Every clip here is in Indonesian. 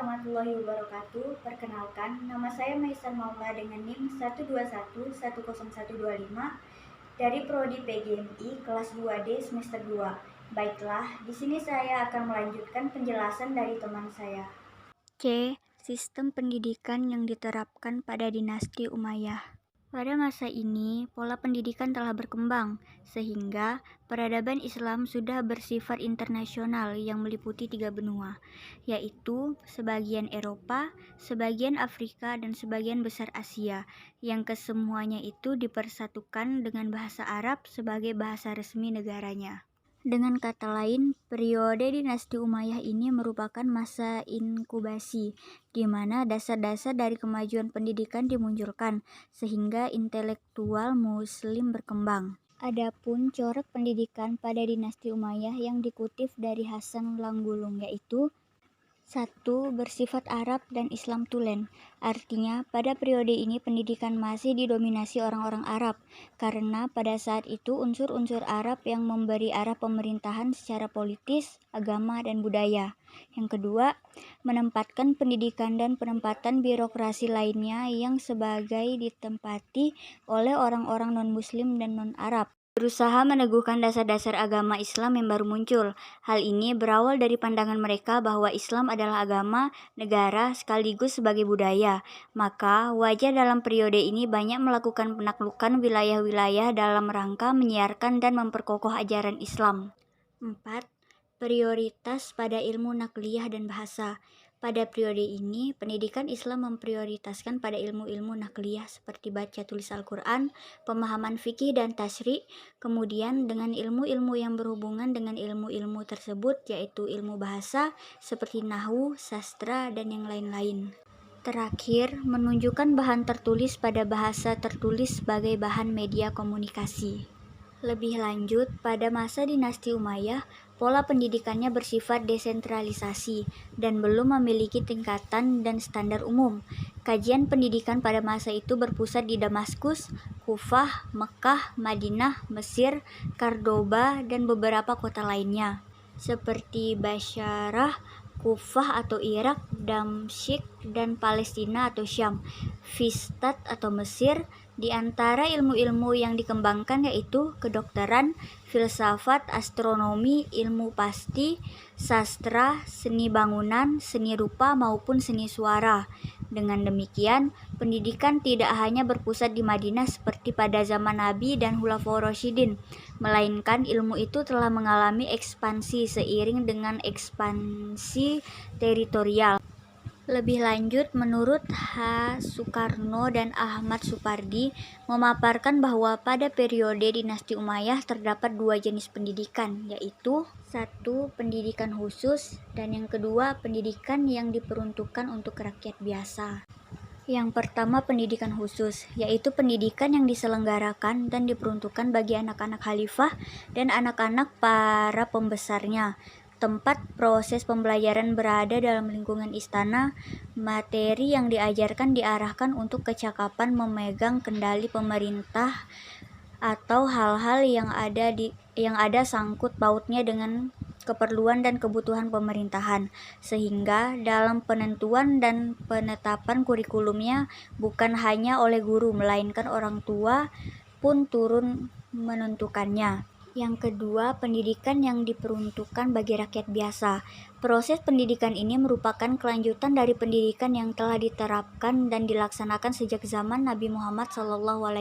warahmatullahi wabarakatuh. Perkenalkan, nama saya Maisan Maula dengan NIM 121101125 dari Prodi PGMI kelas 2D semester 2. Baiklah, di sini saya akan melanjutkan penjelasan dari teman saya. C. Sistem pendidikan yang diterapkan pada dinasti Umayyah. Pada masa ini, pola pendidikan telah berkembang, sehingga peradaban Islam sudah bersifat internasional yang meliputi 3 benua, yaitu sebagian Eropa, sebagian Afrika, dan sebagian besar Asia, yang kesemuanya itu dipersatukan dengan bahasa Arab sebagai bahasa resmi negaranya. Dengan kata lain, periode dinasti Umayyah ini merupakan masa inkubasi, di mana dasar-dasar dari kemajuan pendidikan dimunculkan, sehingga intelektual Muslim berkembang. Adapun corak pendidikan pada dinasti Umayyah yang dikutip dari Hasan Langgulung yaitu 1. Bersifat Arab dan Islam tulen. Artinya, pada periode ini pendidikan masih didominasi orang-orang Arab, karena pada saat itu unsur-unsur Arab yang memberi arah pemerintahan secara politis, agama, dan budaya. Yang kedua, menempatkan pendidikan dan penempatan birokrasi lainnya yang sebagai ditempati oleh orang-orang non-Muslim dan non-Arab. Berusaha meneguhkan dasar-dasar agama Islam yang baru muncul. Hal ini berawal dari pandangan mereka bahwa Islam adalah agama, negara, sekaligus sebagai budaya. Maka, wajar dalam periode ini banyak melakukan penaklukan wilayah-wilayah dalam rangka menyiarkan dan memperkokoh ajaran Islam. 4. Prioritas pada ilmu nakliyah dan bahasa. Pada periode ini, pendidikan Islam memprioritaskan pada ilmu-ilmu nakliyah seperti baca tulis Al-Quran, pemahaman fikih dan tasyri', kemudian dengan ilmu-ilmu yang berhubungan dengan ilmu-ilmu tersebut yaitu ilmu bahasa seperti nahwu, sastra, dan yang lain-lain. Terakhir, menunjukkan bahan tertulis pada bahasa tertulis sebagai bahan media komunikasi. Lebih lanjut, pada masa dinasti Umayyah, pola pendidikannya bersifat desentralisasi dan belum memiliki tingkatan dan standar umum. Kajian pendidikan pada masa itu berpusat di Damaskus, Kufah, Mekah, Madinah, Mesir, Cordoba, dan beberapa kota lainnya, seperti Basyarah, Kufah atau Irak, Damsyik, dan Palestina atau Syam, Fistat atau Mesir. Di antara ilmu-ilmu yang dikembangkan yaitu kedokteran, filsafat, astronomi, ilmu pasti, sastra, seni bangunan, seni rupa maupun seni suara. Dengan demikian, pendidikan tidak hanya berpusat di Madinah seperti pada zaman Nabi dan Khulafaur Rasyidin, melainkan ilmu itu telah mengalami ekspansi seiring dengan ekspansi teritorial. Lebih lanjut, menurut H. Soekarno dan Ahmad Supardi memaparkan bahwa pada periode dinasti Umayyah terdapat 2 jenis pendidikan, yaitu 1. Pendidikan khusus, dan yang kedua pendidikan yang diperuntukkan untuk rakyat biasa. Yang pertama pendidikan khusus, yaitu pendidikan yang diselenggarakan dan diperuntukkan bagi anak-anak khalifah dan anak-anak para pembesarnya. Tempat proses pembelajaran berada dalam lingkungan istana, materi yang diajarkan diarahkan untuk kecakapan memegang kendali pemerintah atau hal-hal yang ada sangkut pautnya dengan keperluan dan kebutuhan pemerintahan, sehingga dalam penentuan dan penetapan kurikulumnya bukan hanya oleh guru melainkan orang tua pun turun menentukannya. Yang kedua, pendidikan yang diperuntukkan bagi rakyat biasa. Proses pendidikan ini merupakan kelanjutan dari pendidikan yang telah diterapkan dan dilaksanakan sejak zaman Nabi Muhammad SAW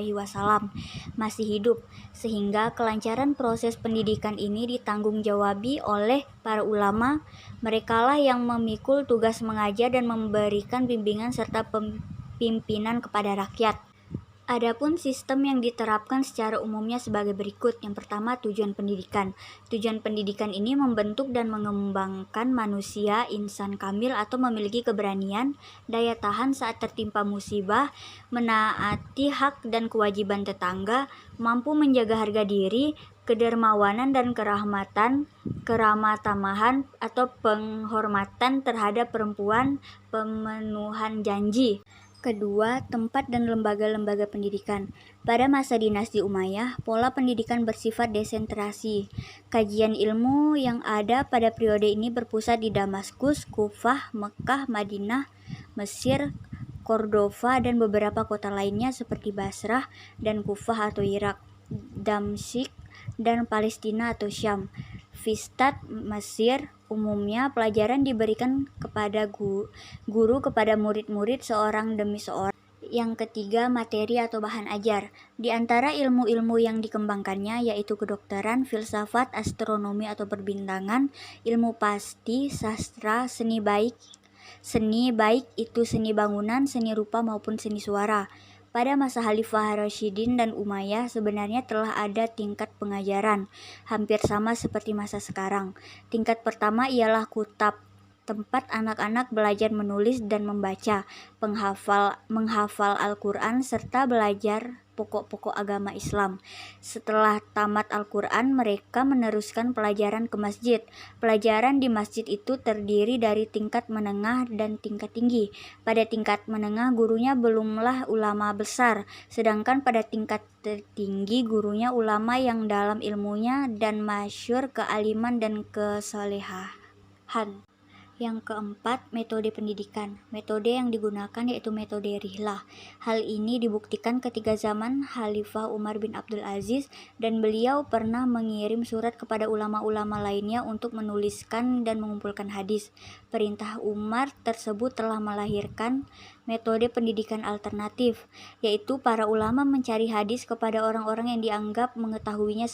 masih hidup, sehingga kelancaran proses pendidikan ini ditanggung-jawabi oleh para ulama. Merekalah yang memikul tugas mengajar dan memberikan bimbingan serta pimpinan kepada rakyat. Adapun sistem yang diterapkan secara umumnya sebagai berikut. Yang pertama, tujuan pendidikan. Tujuan pendidikan ini membentuk dan mengembangkan manusia insan kamil atau memiliki keberanian, daya tahan saat tertimpa musibah, menaati hak dan kewajiban tetangga, mampu menjaga harga diri, kedermawanan dan keramatamahan atau penghormatan terhadap perempuan, pemenuhan janji, Kedua, tempat dan lembaga-lembaga pendidikan. Pada masa dinasti Umayyah, pola pendidikan bersifat desentrasi. Kajian ilmu yang ada pada periode ini berpusat di Damaskus, Kufah, Mekah, Madinah, Mesir, Cordova, dan beberapa kota lainnya seperti Basrah dan Kufah atau Irak, Damsyik, dan Palestina atau Syam. Fistat Mesir, umumnya pelajaran diberikan kepada guru kepada murid-murid seorang demi seorang. Yang ketiga, materi atau bahan ajar. Di antara ilmu-ilmu yang dikembangkannya yaitu kedokteran, filsafat, astronomi atau perbintangan, ilmu pasti, sastra, seni baik itu seni bangunan, seni rupa maupun seni suara. Pada masa Khalifah Rasyidin dan Umayyah sebenarnya telah ada tingkat pengajaran, hampir sama seperti masa sekarang. Tingkat pertama ialah kutab, tempat anak-anak belajar menulis dan membaca, menghafal Al-Quran, serta belajar pokok-pokok agama Islam. Setelah tamat Al-Quran, mereka meneruskan pelajaran ke masjid. Pelajaran di masjid itu terdiri dari tingkat menengah dan tingkat tinggi. Pada tingkat menengah, gurunya belumlah ulama besar, sedangkan pada tingkat tertinggi, gurunya ulama yang dalam ilmunya dan masyhur kealiman dan kesolehan. Yang keempat, metode pendidikan. Metode yang digunakan yaitu metode rihlah. Hal ini dibuktikan ketika zaman Khalifah Umar bin Abdul Aziz dan beliau pernah mengirim surat kepada ulama-ulama lainnya untuk menuliskan dan mengumpulkan hadis. Perintah Umar tersebut telah melahirkan metode pendidikan alternatif, yaitu para ulama mencari hadis kepada orang-orang yang dianggap mengetahuinya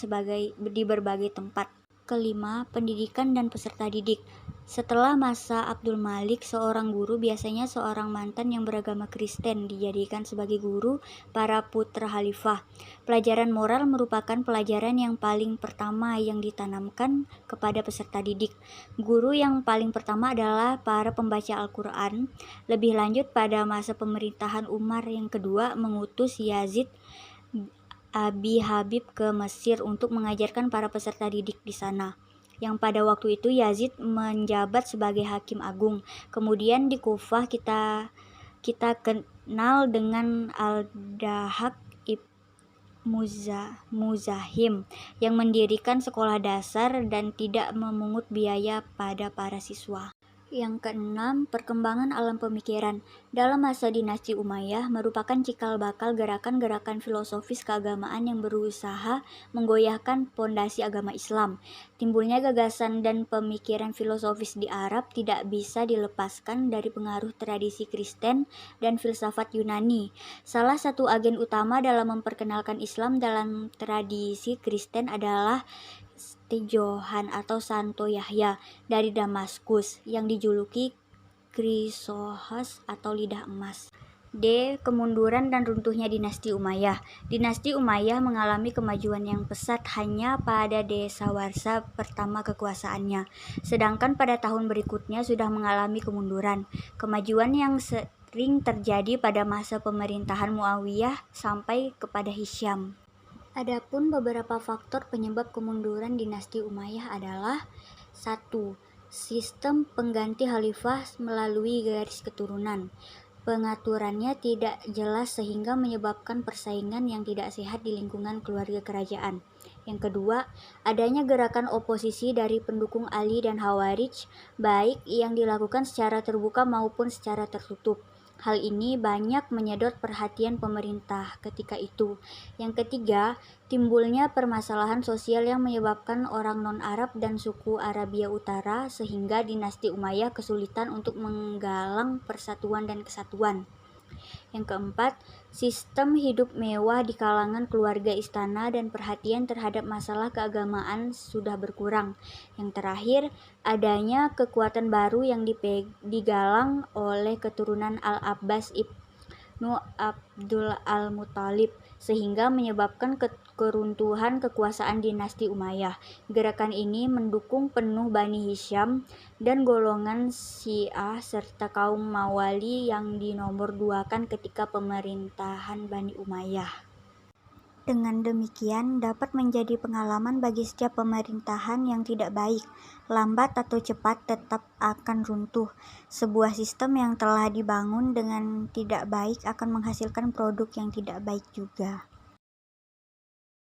di berbagai tempat. Kelima, pendidikan dan peserta didik. Setelah masa Abdul Malik, seorang guru, biasanya seorang mantan yang beragama Kristen, dijadikan sebagai guru para putra khalifah. Pelajaran moral merupakan pelajaran yang paling pertama yang ditanamkan kepada peserta didik. Guru yang paling pertama adalah para pembaca Al-Quran. Lebih lanjut, pada masa pemerintahan Umar yang kedua, mengutus Yazid Abi Habib ke Mesir untuk mengajarkan para peserta didik di sana, yang pada waktu itu Yazid menjabat sebagai hakim agung. Kemudian di Kufah kita kenal dengan Al-Dahak Muzahim yang mendirikan sekolah dasar dan tidak memungut biaya pada para siswa. Yang keenam, perkembangan alam pemikiran. Dalam masa dinasti Umayyah merupakan cikal bakal gerakan-gerakan filosofis keagamaan yang berusaha menggoyahkan pondasi agama Islam. Timbulnya gagasan dan pemikiran filosofis di Arab tidak bisa dilepaskan dari pengaruh tradisi Kristen dan filsafat Yunani. Salah satu agen utama dalam memperkenalkan Islam dalam tradisi Kristen adalah Johan atau Santo Yahya dari Damaskus yang dijuluki Chrysohos atau lidah emas. D. Kemunduran dan runtuhnya dinasti Umayyah. Dinasti Umayyah mengalami kemajuan yang pesat hanya pada dasawarsa pertama kekuasaannya, sedangkan pada tahun berikutnya sudah mengalami kemunduran. Kemajuan yang sering terjadi pada masa pemerintahan Muawiyah sampai kepada Hisham. Adapun beberapa faktor penyebab kemunduran dinasti Umayyah adalah 1. Sistem pengganti khalifah melalui garis keturunan. Pengaturannya tidak jelas sehingga menyebabkan persaingan yang tidak sehat di lingkungan keluarga kerajaan. Yang kedua, adanya gerakan oposisi dari pendukung Ali dan Khawarij, baik yang dilakukan secara terbuka maupun secara tertutup. Hal ini banyak menyedot perhatian pemerintah ketika itu. Yang ketiga, timbulnya permasalahan sosial yang menyebabkan orang non-Arab dan suku Arabia Utara sehingga dinasti Umayyah kesulitan untuk menggalang persatuan dan kesatuan. Yang keempat, sistem hidup mewah di kalangan keluarga istana dan perhatian terhadap masalah keagamaan sudah berkurang. Yang terakhir, adanya kekuatan baru yang digalang oleh keturunan Al-Abbas ibnu Abdul Al-Muthalib sehingga menyebabkan keruntuhan kekuasaan dinasti Umayyah. Gerakan ini mendukung penuh Bani Hisham dan golongan Syiah serta kaum Mawali yang dinomorduakan ketika pemerintahan Bani Umayyah. Dengan demikian, dapat menjadi pengalaman bagi setiap pemerintahan yang tidak baik, lambat atau cepat tetap akan runtuh. Sebuah sistem yang telah dibangun dengan tidak baik akan menghasilkan produk yang tidak baik juga.